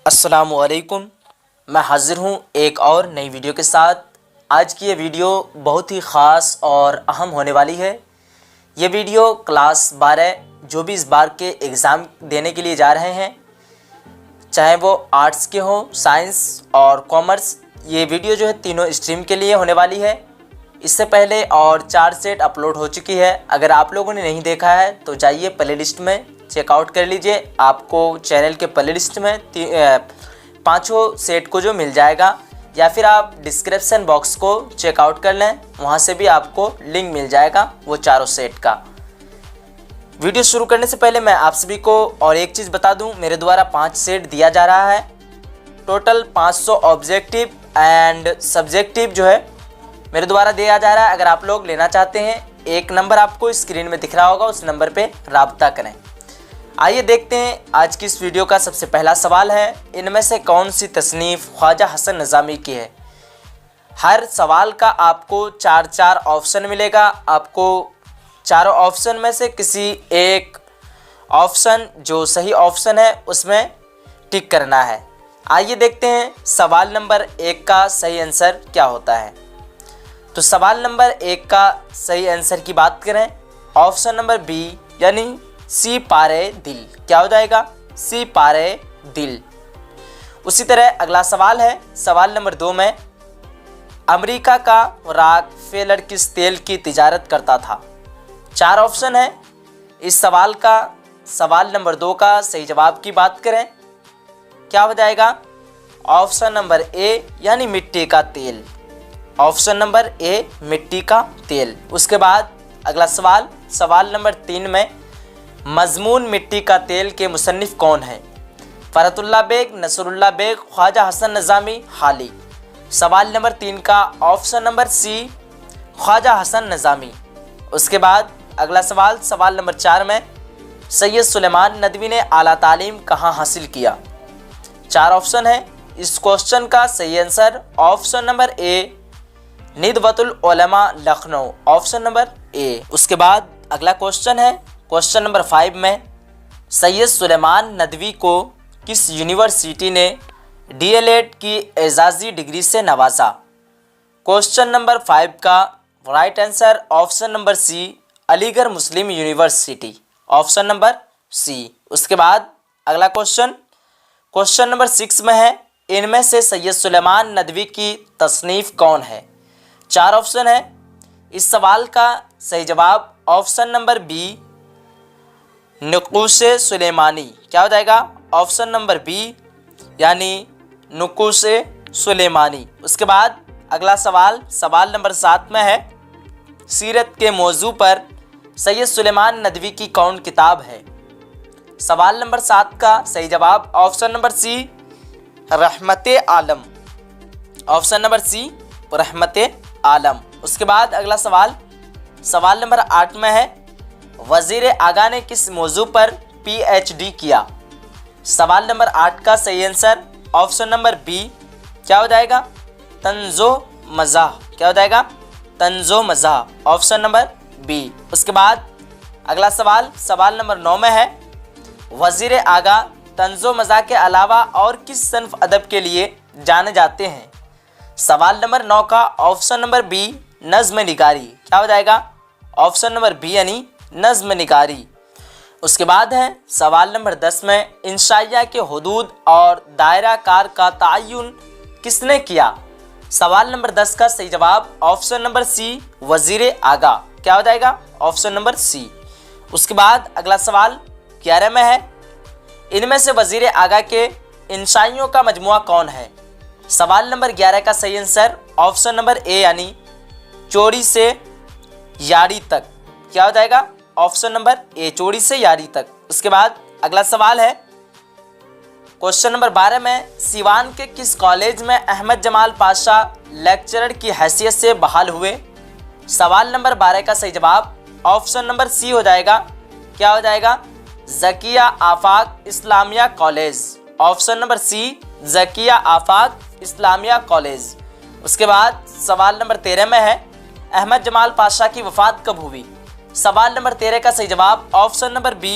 अस्सलामुअलैकुम। मैं हाज़िर हूँ एक और नई वीडियो के साथ। आज की ये वीडियो बहुत ही ख़ास और अहम होने वाली है। ये वीडियो क्लास 12 जो भी इस बार के एग्ज़ाम देने के लिए जा रहे हैं, चाहे वो आर्ट्स के हों, साइंस और कॉमर्स, ये वीडियो जो है तीनों स्ट्रीम के लिए होने वाली है। इससे पहले और 4 सेट अपलोड हो चुकी है। अगर आप लोगों ने नहीं देखा है तो जाइए प्लेलिस्ट में चेकआउट कर लीजिए। आपको चैनल के प्लेलिस्ट में 5 सेट को जो मिल जाएगा, या फिर आप डिस्क्रिप्शन बॉक्स को चेकआउट कर लें, वहाँ से भी आपको लिंक मिल जाएगा वो 4 सेट का। वीडियो शुरू करने से पहले मैं आप सभी को और एक चीज़ बता दूं, मेरे द्वारा 5 सेट दिया जा रहा है। टोटल 500 ऑब्जेक्टिव एंड सब्जेक्टिव जो है मेरे द्वारा दिया जा रहा है। अगर आप लोग लेना चाहते हैं, एक नंबर आपको स्क्रीन में दिख रहा होगा, उस नंबर पे राब्ता करें। आइए देखते हैं आज की इस वीडियो का सबसे पहला सवाल है, इनमें से कौन सी तसनीफ़ ख्वाजा हसन निज़ामी की है। हर सवाल का आपको 4 ऑप्शन मिलेगा। आपको चारों ऑप्शन में से किसी एक ऑप्शन जो सही ऑप्शन है उसमें टिक करना है। आइए देखते हैं सवाल नंबर 1 का सही आंसर क्या होता है। तो सवाल नंबर 1 का सही आंसर की बात करें, ऑप्शन नंबर बी यानी सी पारे दिल, क्या हो जाएगा? सी पारे दिल। उसी तरह अगला सवाल है, सवाल नंबर 2 में, अमेरिका का रॉकफेलर किस तेल की तिजारत करता था। 4 ऑप्शन है इस सवाल का। सवाल नंबर 2 का सही जवाब की बात करें, क्या हो जाएगा? ऑप्शन नंबर ए यानी मिट्टी का तेल। ऑप्शन नंबर ए मिट्टी का तेल। उसके बाद अगला सवाल, सवाल नंबर 3 में, मजमून मिट्टी का तेल के मुसन्निफ कौन है। फरतुल्लाह बेग, नसरुल्लाह बेग, ख्वाजा हसन निज़ामी, हाली। सवाल नंबर 3 का option number C Khwaja Hasan Nizami. उसके बाद अगला सवाल, सवाल नंबर 4 में, सैयद सुलेमान नदवी ने आला तालीम कहाँ हासिल किया। 4 ऑप्शन है इस क्वेश्चन का सही आंसर, ऑप्शन नंबर ए निदवतुल उलमा लखनऊ, ऑप्शन नंबर ए। उसके बाद अगला क्वेश्चन है, क्वेश्चन नंबर 5 में, सैयद सुलेमान नदवी को किस यूनिवर्सिटी ने डीएलएड की एजाज़ी डिग्री से नवाजा। क्वेश्चन नंबर 5 का right answer option number C Aligarh Muslim university, option number C. उसके बाद अगला क्वेश्चन, क्वेश्चन नंबर 6 में है, इनमें से सैयद सुलेमान नदवी की तसनीफ़ कौन है। 4 ऑप्शन है इस सवाल का सही जवाब, ऑप्शन नंबर बी नुकूशे सुलेमानी, क्या हो जाएगा? ऑप्शन नंबर बी यानी नुकूशे सुलेमानी। उसके बाद अगला सवाल, सवाल नंबर 7 में है, सीरत के मौजू पर सैयद सुलेमान नदवी की कौन किताब है। सवाल नंबर 7 का सही जवाब, ऑप्शन नंबर सी रहमते आलम, ऑप्शन नंबर सी रहमते आलम। उसके बाद अगला सवाल, सवाल नंबर 8 में है, वज़ीर आगा ने किस मौजू पर पीएचडी किया। सवाल नंबर 8 का सही आंसर, ऑप्शन नंबर बी, क्या हो जाएगा? तंज़ो मज़ाह, क्या हो जाएगा? तंज़ो मज़ाह, ऑप्शन नंबर बी। उसके बाद अगला सवाल, सवाल नंबर 9 में है, वज़ीर आगा तंज़ो मज़ाह के अलावा और किस सन्फ़ अदब के लिए जाने जाते हैं। सवाल नंबर 9 का ऑप्शन नंबर बी नज़्म निगारी, क्या हो जाएगा? ऑप्शन नंबर बी यानी नज़्म निगारी। उसके बाद है सवाल नंबर 10 में, इंशाइया के हुदूद और दायरा कार का तयन किसने किया। सवाल नंबर 10 का सही जवाब, ऑप्शन नंबर सी वज़ीर आगा, क्या हो जाएगा? Option number C. उसके बाद अगला सवाल 11 में है, इनमें से वज़ीर आगा के इंशाइयों का मजमुआ कौन है। सवाल नंबर 11 का सही आंसर, ऑप्शन नंबर ए यानी चोरी से यारी तक, क्या हो जाएगा? ऑप्शन नंबर ए चोरी से यारी तक। उसके बाद अगला सवाल है, क्वेश्चन नंबर 12 में, सिवान के किस कॉलेज में अहमद जमाल पाशा लेक्चरर की हैसियत से बहाल हुए। सवाल नंबर 12 का सही जवाब, ऑप्शन नंबर सी हो जाएगा, क्या हो जाएगा? Zakia Afaq Islamia college, option number C Zakia Afaq Islamia college. उसके बाद सवाल नंबर 13 में है, अहमद जमाल पाशा की वफ़ात कब हुई। सवाल नंबर 13 का सही जवाब, ऑप्शन नंबर बी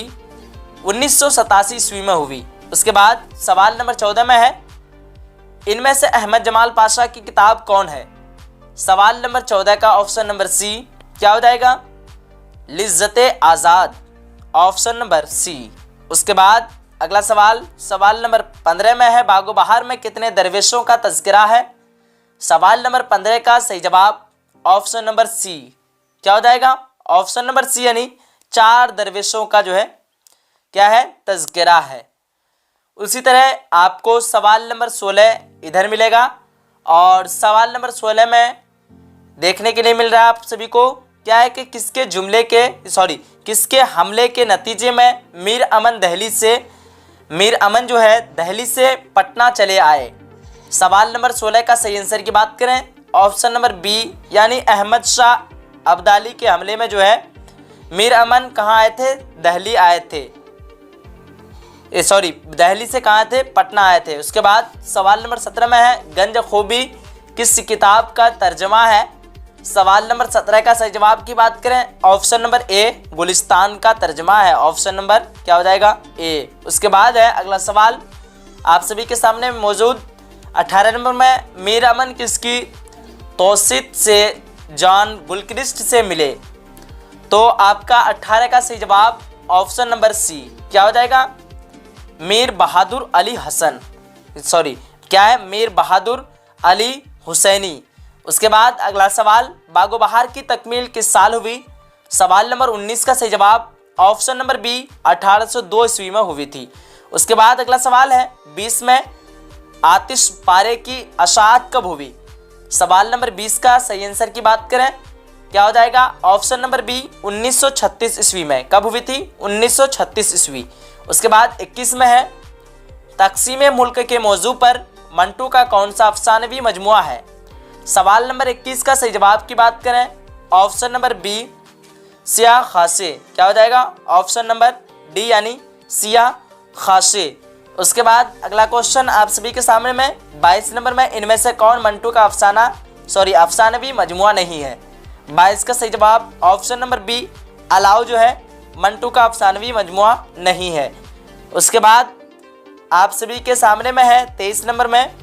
1987 ईस्वी में हुई। उसके बाद सवाल नंबर 14 में है, इनमें से अहमद जमाल पाशा की किताब कौन है? सवाल नंबर 14 का ऑप्शन नंबर सी क्या हो जाएगा? लिज्जते आज़ाद, ऑप्शन नंबर सी। उसके बाद अगला सवाल, सवाल नंबर 15 में है, बागो बहार में कितने दरवेशों का तज़किरा है? सवाल नंबर 15 का सही जवाब ऑप्शन नंबर सी क्या हो जाएगा? ऑप्शन नंबर सी, यानी 4 दरवेशों का जो है क्या है? तज़किरा है। उसी तरह आपको सवाल नंबर 16 इधर मिलेगा, और सवाल नंबर 16 में देखने के लिए मिल रहा है आप सभी को क्या है कि किसके हमले के नतीजे में मीर अमन जो है दिल्ली से पटना चले आए। सवाल नंबर 16 का सही आंसर की बात करें, ऑप्शन नंबर बी, यानी अहमद शाह अब्दाली के हमले में जो है मीर अमन कहाँ आए थे? दिल्ली आए थे। दिल्ली से कहाँ थे? पटना आए थे। उसके बाद सवाल नंबर 17 में है, गंज खूबी किस किताब का तर्जमा है? सवाल नंबर 17 का सही जवाब की बात करें, ऑप्शन नंबर ए, गुलिस्तान का तर्जमा है। ऑप्शन नंबर क्या हो जाएगा? ए। उसके बाद है अगला सवाल आप सभी के सामने मौजूद 18 नंबर में, मीर अमन किसकी तौसीत से जॉन गुलक्रिस्ट से मिले? तो आपका 18 का सही जवाब ऑप्शन नंबर सी क्या हो जाएगा? मीर बहादुर अली हुसैनी। उसके बाद अगला सवाल, बागो बहार की तकमील किस साल हुई? सवाल नंबर 19 का सही जवाब ऑप्शन नंबर बी 1802 ईस्वी में हुई थी। उसके बाद अगला सवाल है 20 में, आतिश पारे की अशात कब हुई? सवाल नंबर 20 का सही आंसर की बात करें क्या हो जाएगा? ऑप्शन नंबर बी 1936 ईस्वी में। कब हुई थी? 1936 ईस्वी। उसके बाद 21 में है, तकसीम मुल्क के मौजू पर मंटू का कौन सा अफसानवी मजमुआ है? सवाल नंबर 21 का सही जवाब की बात करें, ऑप्शन नंबर बी सिया खासे क्या हो जाएगा? ऑप्शन नंबर डी, यानी सिया खासे। उसके बाद अगला क्वेश्चन आप सभी के सामने में 22 नंबर में, इनमें से कौन मंटू का अफसानवी मजमुआ नहीं है? 22 का सही जवाब ऑप्शन नंबर बी, अलाउ जो है मंटू का अफसानवी मजमुआ नहीं है। उसके बाद आप सभी के सामने में है 23 नंबर में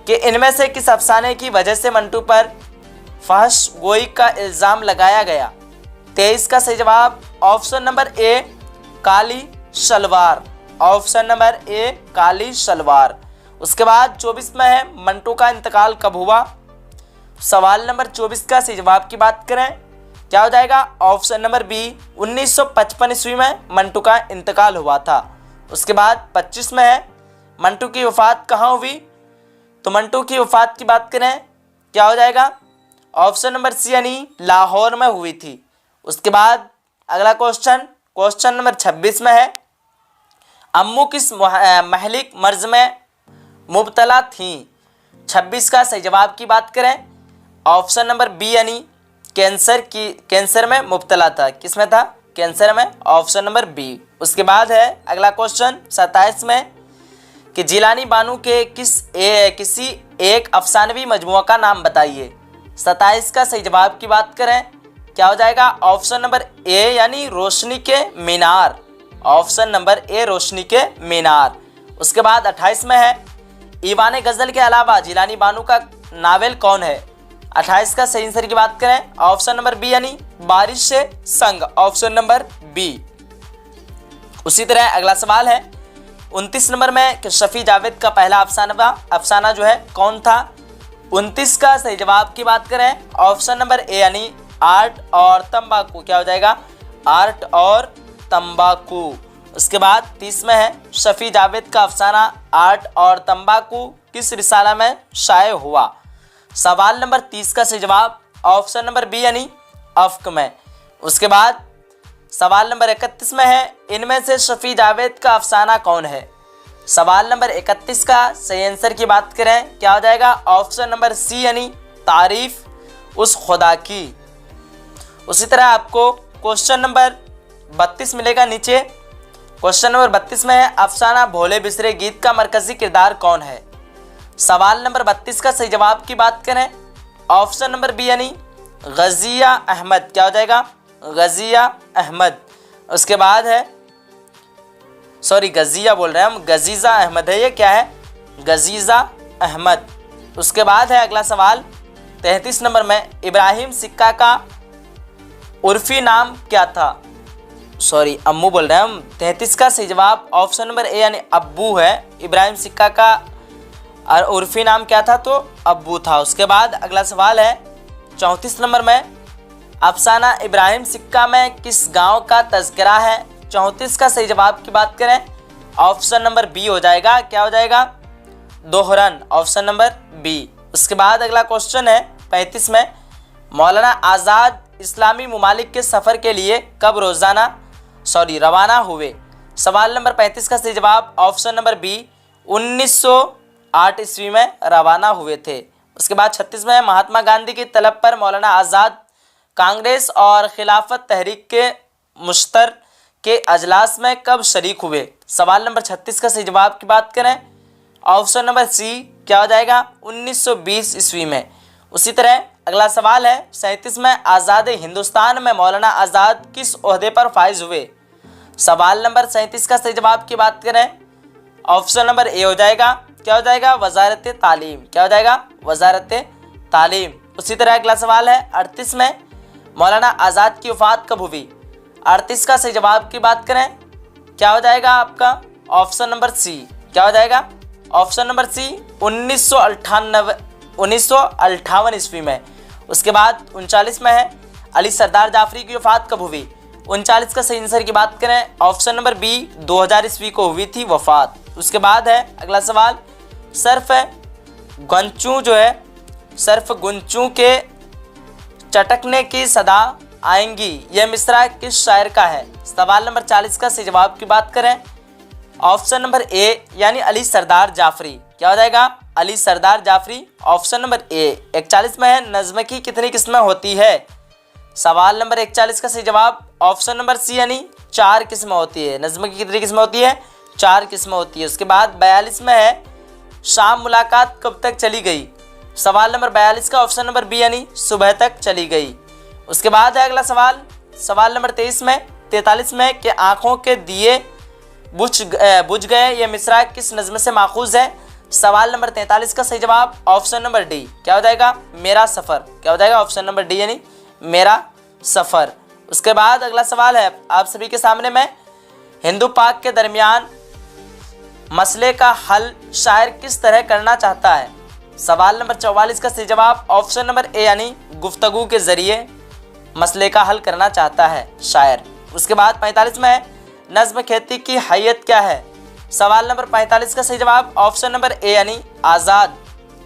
कि इनमें से किस अफसाने की वजह से मंटू पर फहश गोई का इल्ज़ाम लगाया गया? 23 का सही जवाब option number A, Kali Shalwar. Option number A, Kali Shalwar. उसके बाद 24 में है, मंटू का इंतकाल कब हुआ? सवाल नंबर 24 का सही जवाब की बात करें क्या हो जाएगा? ऑप्शन नंबर बी 1955 ईस्वी में मंटू का इंतकाल हुआ था। उसके बाद 25 में है, मंटू की वफ़ात कहाँ हुई? तो मंटू की वफ़ात की बात करें क्या हो जाएगा? ऑप्शन नंबर सी, यानी लाहौर में हुई थी। उसके बाद अगला क्वेश्चन नंबर 26 में है, अम्मू किस महलिक मर्ज में मुब्तला थी? 26 का सही जवाब की बात करें, ऑप्शन नंबर बी, यानी कैंसर में मुब्तला था। किस में था? कैंसर में। Option number B. उसके बाद है अगला क्वेश्चन 27 में कि जिलानी बानू के किसी एक अफसानवी मजमुआ का नाम बताइए। 27 का सही जवाब की बात करें क्या हो जाएगा? ऑप्शन नंबर ए, यानी रोशनी के मीनार। ऑप्शन नंबर ए, रोशनी के मीनार। उसके बाद 28 में है, ईवान गज़ल के अलावा जिलानी बानू का नावल कौन है? 28 का सही आंसर की बात करें, ऑप्शन नंबर बी, यानी बारिश से संग। Option number B. उसी तरह अगला सवाल है 29 नंबर में कि शफी जावेद का पहला अफसाना जो है कौन था? 29 का सही जवाब की बात करें, ऑप्शन नंबर ए, यानी आर्ट और तंबाकू। क्या हो जाएगा? आर्ट और तंबाकू। उसके बाद 30 में है, शफी जावेद का अफसाना आर्ट और तंबाकू किस रिसाला में शाये हुआ? सवाल नंबर 30 का सही जवाब ऑप्शन नंबर बी, यानी अफ्क में। उसके बाद सवाल नंबर 31 में है, इनमें से शफी जावेद का अफसाना कौन है? सवाल नंबर 31 का सही आंसर की बात करें क्या हो जाएगा? ऑप्शन नंबर सी, यानी तारीफ उस खुदा की। उसी तरह आपको क्वेश्चन नंबर 32 मिलेगा नीचे। क्वेश्चन नंबर 32 में है, अफसाना भोले बिसरे गीत का मरकजी किरदार कौन है? सवाल नंबर 32 का सही जवाब की बात करें, ऑप्शन नंबर बी, यानी गजिया अहमद। क्या हो जाएगा? गजिया अहमद। उसके बाद है सॉरी गजीजा बोल रहे हैं हम, गजीजा अहमद है, ये क्या है, गजीजा अहमद। उसके बाद है अगला सवाल 33 नंबर में, इब्राहिम सिक्का का उर्फी नाम क्या था। सॉरी अम्मू बोल रहे हैं हम। 33 का सही जवाब ऑप्शन नंबर ए यानी अब्बू है। इब्राहिम सिक्का का और उर्फी नाम क्या था, तो अब्बू था। उसके बाद अगला सवाल है 34 नंबर में, अफसाना इब्राहिम सिक्का में किस गांव का तज़किरा है। 34 का सही जवाब की बात करें, ऑप्शन नंबर बी हो जाएगा, क्या हो जाएगा, दोहरन, ऑप्शन नंबर बी। उसके बाद अगला क्वेश्चन है 35 में, मौलाना आज़ाद इस्लामी ममालिक के सफ़र के लिए कब रवाना हुए। सवाल नंबर 35 का सही जवाब ऑप्शन नंबर बी, 1908 ईस्वी में रवाना हुए थे। उसके बाद 36 में, महात्मा गांधी की तलब पर मौलाना आज़ाद कांग्रेस और खिलाफत तहरीक के मुश्तर के अजलास में कब शरीक हुए। सवाल नंबर 36 का सही जवाब की बात करें, ऑप्शन नंबर सी, क्या हो जाएगा, 1920 ईस्वी में। उसी तरह अगला सवाल है 37 में, आज़ाद हिंदुस्तान में मौलाना आज़ाद किस ओहदे पर फाइज हुए। सवाल नंबर 37 का सही जवाब की बात करें, ऑप्शन नंबर ए हो जाएगा, क्या हो जाएगा, वजारत तालीम, क्या हो जाएगा, वजारत तालीम। उसी तरह अगला सवाल है 38 में, मौलाना आज़ाद की वफ़ात कब हुई। 38 का सही जवाब की बात करें, क्या हो जाएगा आपका, ऑप्शन नंबर सी, क्या हो जाएगा, ऑप्शन नंबर सी, 1958 ईस्वी में। उसके बाद 39 में है, अली सरदार जाफरी की वफ़ात कब हुई। 39 का सही आंसर की बात करें, ऑप्शन नंबर बी, 2000 ईस्वी को हुई थी वफ़ात। उसके बाद है अगला सवाल, सर्फ गुंचू के चटकने की सदा आएंगी, यह मिसरा किस शायर का है। सवाल नंबर 40 का सही जवाब की बात करें, ऑप्शन नंबर ए यानी अली सरदार जाफरी, क्या हो जाएगा, अली सरदार जाफरी, ऑप्शन नंबर ए। 41 में है, नज़्म की कितनी किस्में होती है। सवाल नंबर 41 का सही जवाब ऑप्शन नंबर सी यानी 4 किस्में होती है। नज़्म की कितनी किस्में होती है, 4 किस्में होती है। उसके बाद 42 में है, शाम मुलाकात कब तक चली गई। सवाल नंबर 42 का ऑप्शन नंबर बी यानी सुबह तक चली गई। उसके बाद है अगला सवाल, सवाल नंबर 43 में कि आँखों के दिए बुझ गए, ये मिसरा किस नज़्म से माखूज है। सवाल नंबर 43 का सही जवाब ऑप्शन नंबर डी, क्या हो जाएगा, मेरा सफ़र, क्या हो जाएगा, ऑप्शन नंबर डी यानी मेरा सफ़र। उसके बाद अगला सवाल है आप सभी के सामने में, हिंदू पाक के दरमियान मसले का हल शायर किस तरह करना चाहता है। सवाल नंबर 44 का सही जवाब ऑप्शन नंबर ए यानी गुफ्तगू के ज़रिए मसले का हल करना चाहता है शायर। उसके बाद 45 में है, नज़्म खेती की हैयत क्या है। सवाल नंबर 45 का सही जवाब ऑप्शन नंबर ए यानी आज़ाद,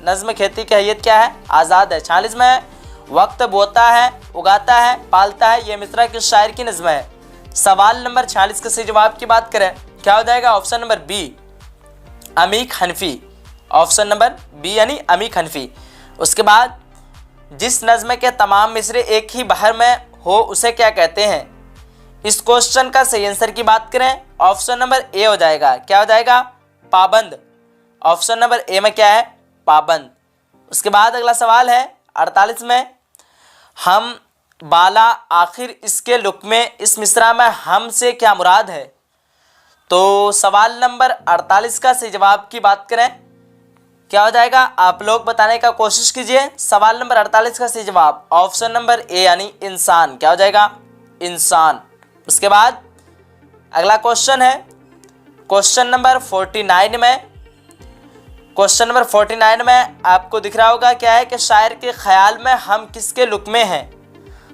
नज़्म खेती की हैयत क्या है, आज़ाद है। 46 में है, वक्त बोता है, उगाता है, पालता है, यह मिसरा किस शायर की नज़्म है। सवाल नंबर 46 का सही जवाब की बात करें, क्या हो जाएगा, ऑप्शन नंबर बी, अमीक हनफी, ऑप्शन नंबर बी यानी अमीक हनफी। उसके बाद जिस नज़्म के तमाम मिसरे एक ही बहर में हो उसे क्या कहते हैं। इस क्वेश्चन का सही आंसर की बात करें, ऑप्शन नंबर ए हो जाएगा, क्या हो जाएगा, पाबंद, ऑप्शन नंबर ए में क्या है, पाबंद। उसके बाद अगला सवाल है 48 में, हम बाला आखिर इसके लुक में, इस मिसरा में हम से क्या मुराद है। तो सवाल नंबर 48 का सही जवाब की बात करें, क्या हो जाएगा, आप लोग बताने का कोशिश कीजिए। सवाल नंबर 48 का सही जवाब ऑप्शन नंबर ए यानी इंसान, क्या हो जाएगा, इंसान। उसके बाद अगला क्वेश्चन है क्वेश्चन नंबर 49 में। क्वेश्चन नंबर 49 में आपको दिख रहा होगा क्या है कि शायर के ख्याल में हम किसके लुक में हैं।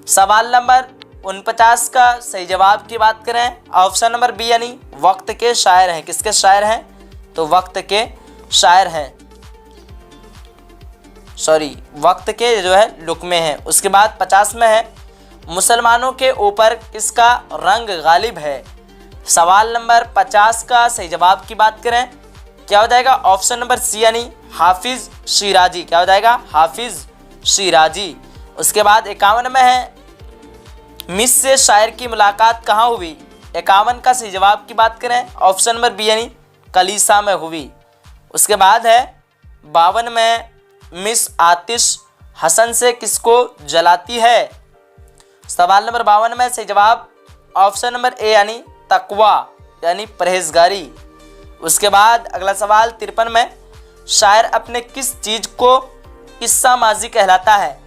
सवाल नंबर 49 का सही जवाब की बात करें, ऑप्शन नंबर बी यानी वक्त के शायर हैं। किसके शायर हैं, तो वक्त के शायर हैं, सॉरी वक्त के जो है लुक में हैं। उसके बाद 50 में है, मुसलमानों के ऊपर किसका रंग गालिब है। सवाल नंबर 50 का सही जवाब की बात करें, क्या हो जाएगा, ऑप्शन नंबर सी यानी हाफिज शिराजी, क्या हो जाएगा, हाफिज शिराजी। उसके बाद 51 में है, मिस से शायर की मुलाकात कहाँ हुई। 51 का सही जवाब की बात करें, ऑप्शन नंबर बी यानी कलीसा में हुई। उसके बाद है 52 में, मिस आतिश हसन से किसको जलाती है। सवाल नंबर 52 में सही जवाब ऑप्शन नंबर ए यानी तकवा, यानी परहेजगारी। उसके बाद अगला सवाल 53 में, शायर अपने किस चीज़ को किस्सा माजी कहलाता है?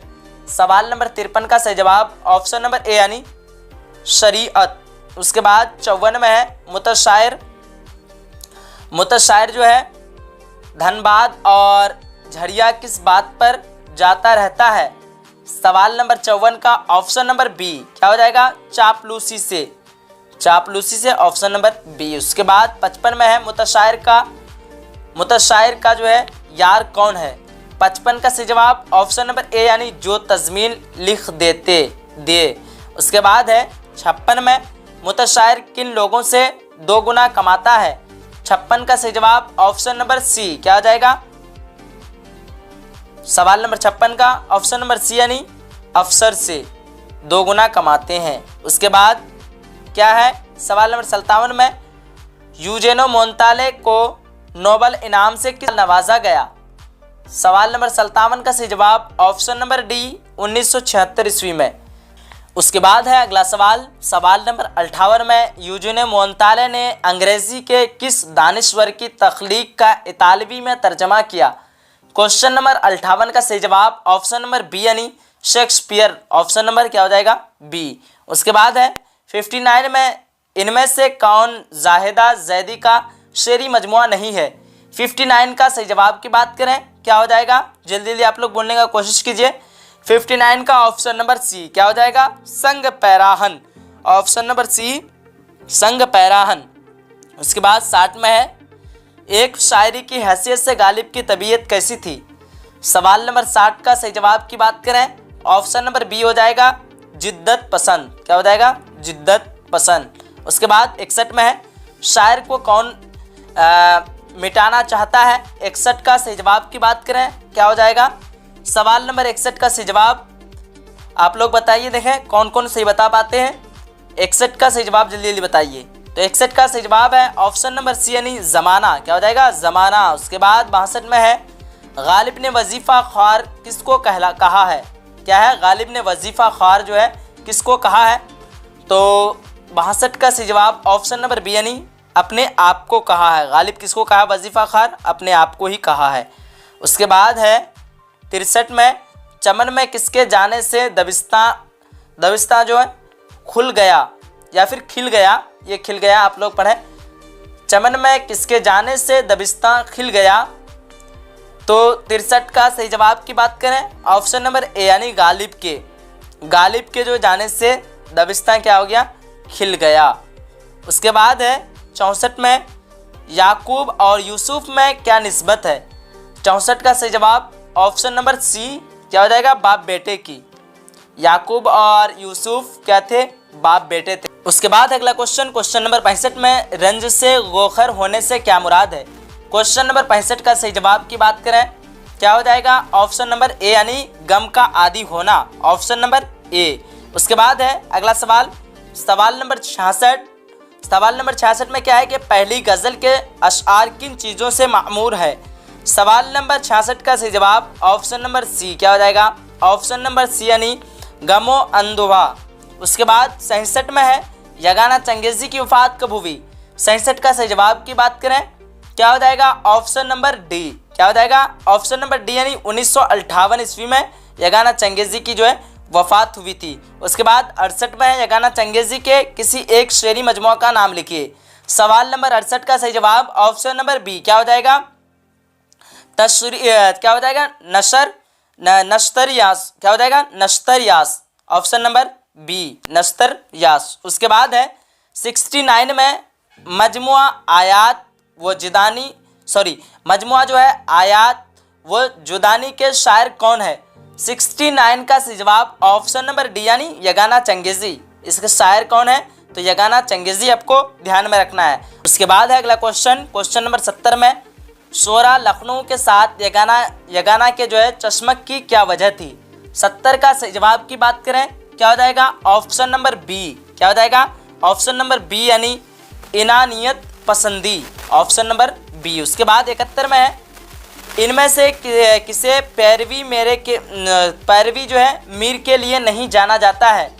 सवाल नंबर 53 का सही जवाब ऑप्शन नंबर ए यानी शरीअत। उसके बाद 54 में है, मुतशायर जो है धनबाद और झरिया किस बात पर जाता रहता है? सवाल नंबर 54 का ऑप्शन नंबर बी क्या हो जाएगा? चापलूसी से ऑप्शन नंबर बी। उसके बाद 55 में है, मुतशायर का जो है यार कौन है? 55 का सही जवाब ऑप्शन नंबर ए यानी जो तज़मीन लिख दे। उसके बाद है 56 में, मुतशायर किन लोगों से 2 गुना कमाता है? 56 का सही जवाब ऑप्शन नंबर सी क्या हो जाएगा? सवाल नंबर 56 का ऑप्शन नंबर सी यानी अफसर से 2 गुना कमाते हैं। उसके बाद क्या है? सवाल नंबर 57 में, यूजेनो मोंताले को नोबेल इनाम से किस नवाजा गया? सवाल नंबर 57 का सही जवाब ऑप्शन नंबर डी 1976 ईस्वी में। उसके बाद है अगला सवाल नंबर 58 में, यूजेनो मोंताले ने अंग्रेजी के किस दानिश्वर की तख्लीक का इतालवी में तर्जमा किया? क्वेश्चन नंबर 58 का सही जवाब ऑप्शन नंबर बी यानी शेक्सपियर। ऑप्शन नंबर क्या हो जाएगा? बी। उसके बाद है 59 में, इनमें से कौन जाहिदा जैदी का शेरी मजमुआ नहीं है? 59 का सही जवाब की बात करें क्या हो जाएगा? जल्दी जल्दी आप लोग बोलने का कोशिश कीजिए। 59 का ऑप्शन नंबर सी क्या हो जाएगा? संग पैराहन। ऑप्शन नंबर सी संग पैराहन। उसके बाद 60 में है, एक शायरी की हैसियत से गालिब की तबीयत कैसी थी? सवाल नंबर 60 का सही जवाब की बात करें ऑप्शन नंबर बी हो जाएगा जिद्दत पसंद। क्या हो जाएगा? जिद्दत पसंद। उसके बाद 61 में है, शायर को कौन मिटाना चाहता है? 61 का सही जवाब की बात करें क्या हो जाएगा? सवाल नंबर 61 का सही जवाब आप लोग बताइए, देखें कौन कौन सही बता पाते हैं। 61 का सही जवाब जल्दी जल्दी बताइए। तो 61 का सही जवाब है ऑप्शन नंबर सी यानी ज़माना। क्या हो जाएगा? ज़माना। उसके बाद 62 में है, गालिब ने वजीफ़ा ख्वार किसको कहा है? क्या है? गालिब ने वजीफ़ा ख्वार जो है किसको कहा है? तो 62 का सही जवाब ऑप्शन नंबर बी यानी अपने आप को कहा है। गालिब किसको कहा? वजीफ़ा ख्वार अपने आप को ही कहा है। उसके बाद है 63 में, चमन में किसके जाने से दबिस्तां जो है खुल गया या फिर खिल गया? ये खिल गया आप लोग पढ़ें। चमन में किसके जाने से दबिस्तां खिल गया? तो 63 का सही जवाब की बात करें ऑप्शन नंबर ए यानी गालिब के जो जाने से दबिस्तां क्या हो गया? खिल गया। उसके बाद है 64 में, याकूब और यूसुफ में क्या निस्बत है? 64 का सही जवाब ऑप्शन नंबर सी क्या हो जाएगा? बाप बेटे की। याकूब और यूसुफ क्या थे? बाप बेटे थे। उसके बाद अगला क्वेश्चन नंबर 65 में, रंज से गोखर होने से क्या मुराद है? क्वेश्चन नंबर 65 का सही जवाब की बात करें क्या हो जाएगा? ऑप्शन नंबर ए यानी गम का आदी होना। ऑप्शन नंबर ए। उसके बाद है अगला सवाल नंबर 66 में क्या है कि पहली गज़ल के अशआर किन चीज़ों से मामूर है? सवाल नंबर 66 का सही जवाब ऑप्शन नंबर सी क्या हो जाएगा? ऑप्शन नंबर सी यानी गमो अंदुहा। उसके बाद 67 में है, यगाना चंगेज़ी की वफ़ात कब हुई? 67 का सही जवाब की बात करें क्या हो जाएगा? Option number D. क्या हो जाएगा? ऑप्शन नंबर डी यानी 1958 ईस्वी में यगाना चंगेज़ी की जो है वफ़ात हुई थी। उसके बाद 68 में है, यगाना चंगेज़ी के किसी एक शेरी मजमुआ का नाम लिखिए। सवाल नंबर 68 का सही जवाब ऑप्शन नंबर बी क्या हो जाएगा? क्या हो जाएगा? नश्तरियास। क्या हो जाएगा? नश्तरियास। ऑप्शन नंबर बी नश्तरियास। उसके बाद है 69 में, मजमुआ जो है आयात वो जुदानी के शायर कौन है? 69 का सही जवाब ऑप्शन नंबर डी यानी यगाना चंगेज़ी। इसके शायर कौन है? तो यगाना चंगेज़ी आपको ध्यान में रखना है। उसके बाद है अगला क्वेश्चन नंबर 70 में, शोरा लखनऊ के साथ यगाना के जो है चश्मक की क्या वजह थी? 70 का सही जवाब की बात करें क्या हो जाएगा? Option number B. क्या हो जाएगा? ऑप्शन नंबर बी यानी इनानियत पसंदी। Option number B. उसके बाद 71 में है, इनमें से किसे पैरवी जो है मीर के लिए नहीं जाना जाता है?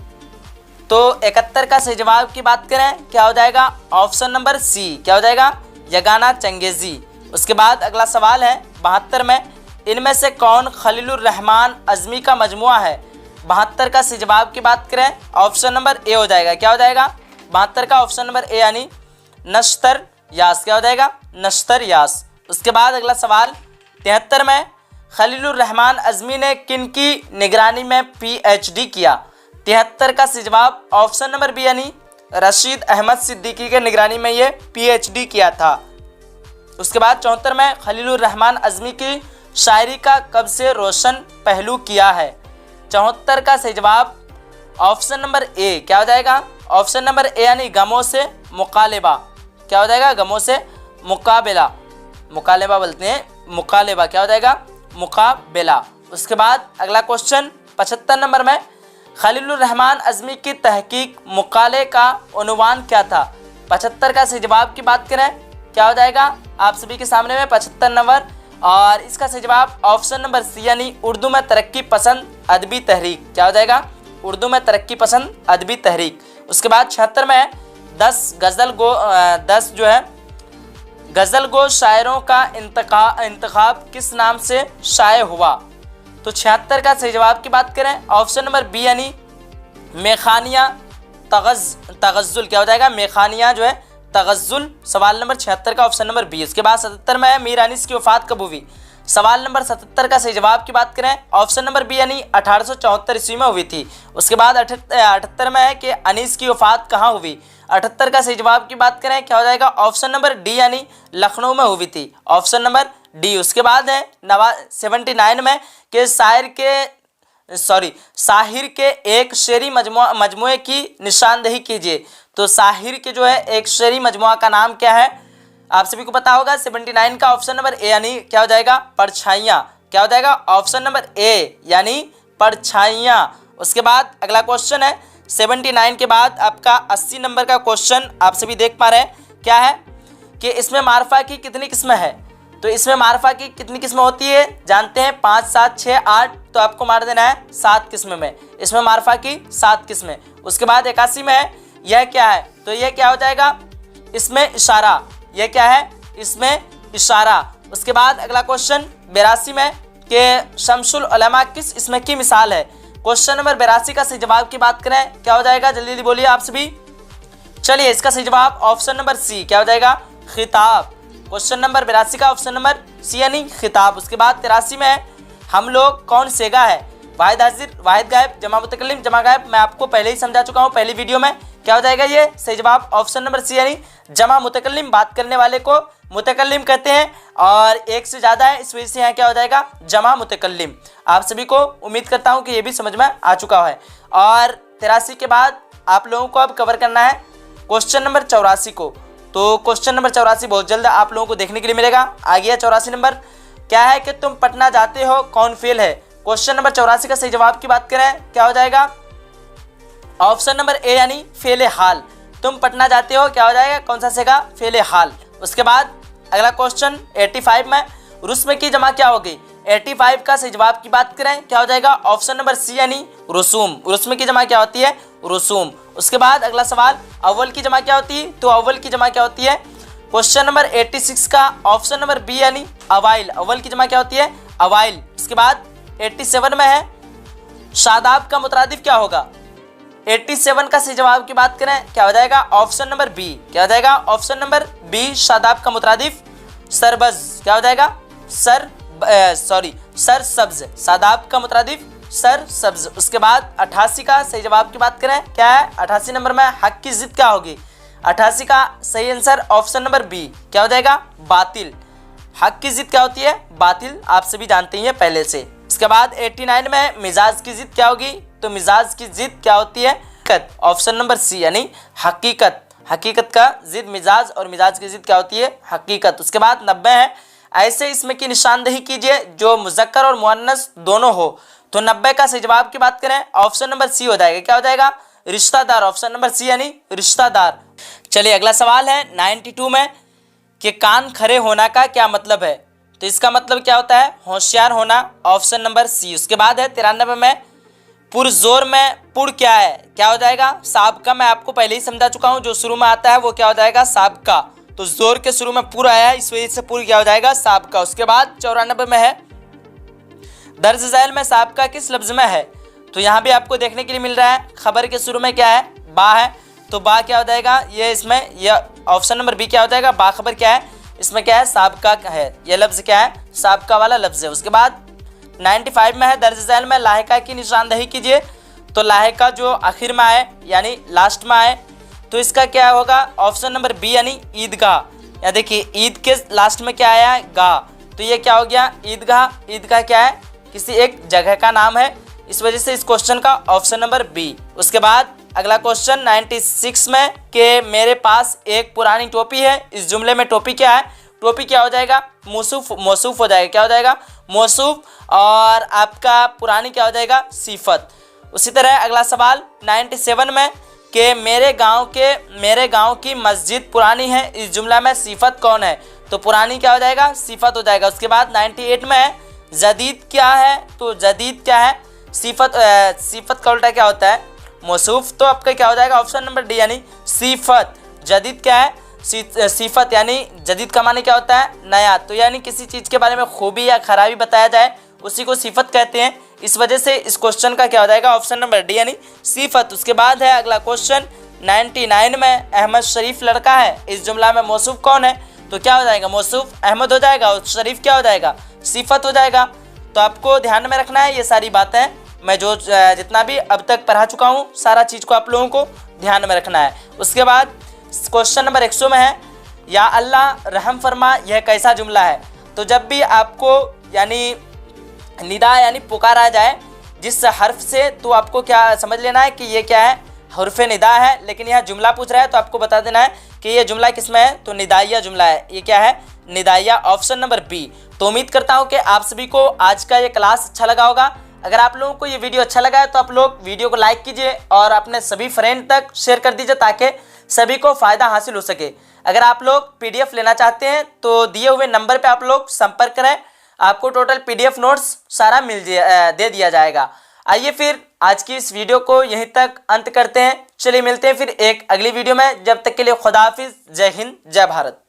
तो 71 का सही जवाब की बात करें क्या हो जाएगा, ऑप्शन नंबर सी क्या हो जाएगा, यगाना चंगेज़ी। उसके बाद अगला सवाल है 72 में, इनमें से कौन खलीलुर रहमान अज़मी का मजमुआ है। 72 का सही जवाब की बात करें ऑप्शन नंबर ए हो जाएगा, क्या हो जाएगा 72 का ऑप्शन नंबर ए यानी नश्तर यास, क्या हो जाएगा नश्तर यास। उसके बाद अगला सवाल 73 में, खलीलुर रहमान अज़मी ने किन की निगरानी में PhD किया। 73 का सही जवाब ऑप्शन नंबर बी यानी रशीद अहमद सिद्दीकी के निगरानी में ये PhD किया था। उसके बाद 74 में, खलीलुर रहमान अज़मी की शायरी का कब से रोशन पहलू किया है। 74 का सही जवाब ऑप्शन नंबर ए क्या हो जाएगा, ऑप्शन नंबर ए यानी गमों से मुकालेबा, क्या हो जाएगा गमों से मुकाबला, मुकालेबा बोलते हैं मुकालेबा, क्या हो जाएगा मुकाबला। उसके बाद अगला क्वेश्चन 75 नंबर में, खलीलुर रहमान अज़मी की तहकीक मुकाले का उन्वान क्या था। 75 का सही जवाब की बात करें क्या हो जाएगा आप सभी के सामने में 75 नंबर, और इसका सही जवाब ऑप्शन नंबर सी यानी उर्दू में तरक्की पसंद अदबी तहरीक, क्या हो जाएगा उर्दू में तरक्की पसंद अदबी तहरीक। उसके बाद 76 में 10 जो है गज़ल गो शायरों का इंतखाब किस नाम से शाये हुआ। तो 76 का सही जवाब की बात करें ऑप्शन नंबर बी यानी मेखानिया तगज़्ज़ुल, क्या हो जाएगा मेखानिया जो है तगज़्ज़ुल, सवाल नंबर 76 का ऑप्शन नंबर बी। उसके बाद 77 में है, मीर अनीस की वफ़ात कब हुई। सवाल नंबर 77 का सही जवाब की बात करें ऑप्शन नंबर बी यानी 1874 ईस्वी में हुई थी। उसके बाद 78 में है कि अनीस की वफ़ात कहाँ हुई। 78 का सही जवाब की बात करें क्या हो जाएगा ऑप्शन नंबर डी यानी लखनऊ में हुई थी, ऑप्शन नंबर डी। उसके बाद है 79 में कि साहिर के एक शेरी मजमुए की निशानदेही कीजिए। तो साहिर के जो है एक शेरी मजमुआ का नाम क्या है, आप सभी को पता होगा 79 का ऑप्शन नंबर ए यानी क्या हो जाएगा परछाइयाँ, क्या हो जाएगा ऑप्शन नंबर ए यानी परछाइयाँ। उसके बाद अगला क्वेश्चन है 79 के बाद आपका 80 नंबर का क्वेश्चन आप सभी देख पा रहे हैं क्या है कि इसमें मारफा की कितनी किस्में है। तो इसमें मारफा की कितनी किस्में होती है जानते हैं 5, 7, 6, 8, तो आपको मार देना है 7 किस्में में, इसमें मारफा की 7 किस्में। उसके बाद 81 में है, यह क्या है, तो यह क्या हो जाएगा इसमें इशारा, यह क्या है इसमें इशारा। उसके बाद अगला क्वेश्चन 82 में कि शमसुल उलमा किस इसमें की मिसाल है। क्वेश्चन नंबर 82 का सही जवाब की बात करें क्या हो जाएगा, जल्दी जल्दी बोलिए आप सभी। चलिए इसका सही जवाब ऑप्शन नंबर सी क्या हो जाएगा खिताब। क्वेश्चन नंबर 82 का ऑप्शन नंबर सी यानी खिताब। उसके बाद 83 में है, हम लोग कौन सेगा है, वाहिद हाजिर वाहिद गायब जमा मुतकल्लिम जमा गायब, मैं आपको पहले ही समझा चुका हूँ पहली वीडियो में। क्या हो जाएगा ये सही जवाब ऑप्शन नंबर सी यानी जमा मुतकल्लिम, बात करने वाले को मुतकल्लिम कहते हैं और एक से ज़्यादा है इस वजह से यहाँ क्या हो जाएगा जमा मुतकल्लिम। आप सभी को उम्मीद करता हूँ कि ये भी समझ में आ चुका है। और 83 के बाद आप लोगों को अब कवर करना है क्वेश्चन नंबर 84 को। तो क्वेश्चन नंबर 84 बहुत जल्द आप लोगों को देखने के लिए मिलेगा। आ गया 84 नंबर, क्या है कि तुम पटना जाते हो कौन फेल है। क्वेश्चन नंबर 84 का सही जवाब की बात करें क्या हो जाएगा ऑप्शन नंबर ए यानी फेले हाल, तुम पटना जाते हो क्या हो जाएगा कौन सा सेगा फेले हाल। उसके बाद अगला क्वेश्चन 85 में रुस्म की जमा क्या होगी। 85 का सही जवाब की बात करें क्या हो जाएगा ऑप्शन नंबर सी यानी रसूम, रुस्म की जमा क्या होती है रसूम। उसके बाद अगला सवाल अव्वल की जमा क्या होती है, तो अव्वल की जमा क्या होती है। क्वेश्चन नंबर 86 का ऑप्शन नंबर बी यानी अवाइल, अव्वल की जमा क्या होती है अवाइल। उसके बाद 87 में है शादाब का मुतरादिफ क्या होगा। 87 का सही जवाब की बात करें क्या हो जाएगा ऑप्शन नंबर बी, क्या हो जाएगा ऑप्शन नंबर बी शादाब का मुतरादिफ सरबज, क्या हो जाएगा सर सब्ज, शादाब का मुतरादिफ सर सब्ज। उसके बाद 88 का सही जवाब की बात करें क्या है 88 नंबर में हक की जिद क्या होगी। 88 का सही आंसर ऑप्शन नंबर बी क्या हो जाएगा बातिल, हक की जिद क्या होती है बातिल, आप सभी जानते हैं पहले से। इसके बाद 89 में मिजाज की जिद क्या होगी, तो मिजाज की जिद क्या होती है हकीकत, ऑप्शन नंबर सी यानी हकीकत, हकीकत का जिद मिजाज और मिजाज की जिद क्या होती है हकीकत। उसके बाद 90 है ऐसे इसमें की निशानदेही कीजिए जो मुज़क्कर और मुअन्नस दोनों हो। तो 90 का सही जवाब की बात करें ऑप्शन नंबर सी हो जाएगा, क्या हो जाएगा रिश्तादार, ऑप्शन नंबर सी यानी रिश्तादार। चलिए अगला सवाल है 92 में कि कान खड़े होना का क्या मतलब है। तो इसका मतलब क्या होता है होशियार होना, ऑप्शन नंबर सी। उसके बाद है 93 में पुरजोर में पुर क्या है, क्या हो जाएगा, साबका। मैं आपको पहले ही समझा चुका हूँ, जो शुरू में आता है वो क्या हो जाएगा, साबका। तो जोर के शुरू में पुर आया है, इस वजह से पुर क्या हो जाएगा, साबका। उसके बाद 94 में है, दर्ज झैल में साबका किस लफ्ज में है। तो यहाँ भी आपको देखने के लिए मिल रहा है, खबर के शुरू में क्या है, बा है। तो बा क्या हो जाएगा, ये इसमें यह ऑप्शन नंबर बी क्या हो जाएगा, बाखबर क्या है, इसमें क्या है, साबका है। यह लफ्ज क्या है, साबका वाला लफ्ज है। उसके बाद 95 में है, दर्ज झैल में लाहिका की निशानदही कीजिए। तो लाहिका जो आखिर में आए यानी लास्ट में आए, तो इसका क्या होगा, ऑप्शन नंबर बी यानी ईदगाह। या देखिए ईद के लास्ट में क्या आया है, गा। तो ये क्या हो गया, ईदगाह। ईदगाह क्या है, किसी एक जगह का नाम है, इस वजह से इस क्वेश्चन का ऑप्शन नंबर बी। उसके बाद अगला क्वेश्चन 96 में कि मेरे पास एक पुरानी टोपी है। इस जुमले में टोपी क्या है, टोपी क्या हो जाएगा, मौसूफ हो जाएगा। क्या हो जाएगा, मौसूफ। और आपका पुरानी क्या हो जाएगा, सिफत। उसी तरह अगला सवाल 97 में कि मेरे गांव की मस्जिद पुरानी है। इस जुमला में सिफत कौन है, तो पुरानी क्या हो जाएगा, सिफत हो जाएगा। उसके बाद 98 में है, जदीद क्या है। तो जदीद क्या है, सिफत का उल्टा क्या होता है, मौसूफ। तो आपका क्या हो जाएगा, ऑप्शन नंबर डी यानी सिफत। जदीद क्या है, सिफत यानी जदीद का माने क्या होता है, नया। तो यानी किसी चीज़ के बारे में खूबी या खराबी बताया जाए उसी को सिफत कहते हैं। इस वजह से इस क्वेश्चन का क्या हो जाएगा, ऑप्शन नंबर डी यानी सिफत। उसके बाद है अगला क्वेश्चन 99 में, अहमद शरीफ लड़का है। इस जुमला में मौसूफ कौन है, तो क्या हो जाएगा, मौसूफ अहमद हो जाएगा और शरीफ क्या हो जाएगा, सिफत हो जाएगा। तो आपको ध्यान में रखना है ये सारी बातें, मैं जो जितना भी अब तक पढ़ा चुका हूँ सारा चीज़ को आप लोगों को ध्यान में रखना है। उसके बाद क्वेश्चन नंबर 100 में है, या अल्लाह रहम फरमा, यह कैसा जुमला है। तो जब भी आपको यानी निदा यानी पुकारा जाए जिस हर्फ से, तो आपको क्या समझ लेना है कि ये क्या है, हर्फ निदा है। लेकिन यहाँ जुमला पूछ रहा है तो आपको बता देना है कि ये जुमला किसमें है, तो निदाइया जुमला है। ये क्या है, निदाइया, ऑप्शन नंबर बी। तो उम्मीद करता हूँ कि आप सभी को आज का ये क्लास अच्छा लगा होगा। अगर आप लोगों को ये वीडियो अच्छा लगा है तो आप लोग वीडियो को लाइक कीजिए और अपने सभी फ्रेंड तक शेयर कर दीजिए ताकि सभी को फ़ायदा हासिल हो सके। अगर आप लोग PDF लेना चाहते हैं तो दिए हुए नंबर पे आप लोग संपर्क करें, आपको टोटल PDF नोट्स सारा दे दिया जाएगा। आइए फिर आज की इस वीडियो को यहीं तक अंत करते हैं। चलिए मिलते हैं फिर एक अगली वीडियो में, जब तक के लिए खुदा हाफिज़, जय हिंद, जय भारत।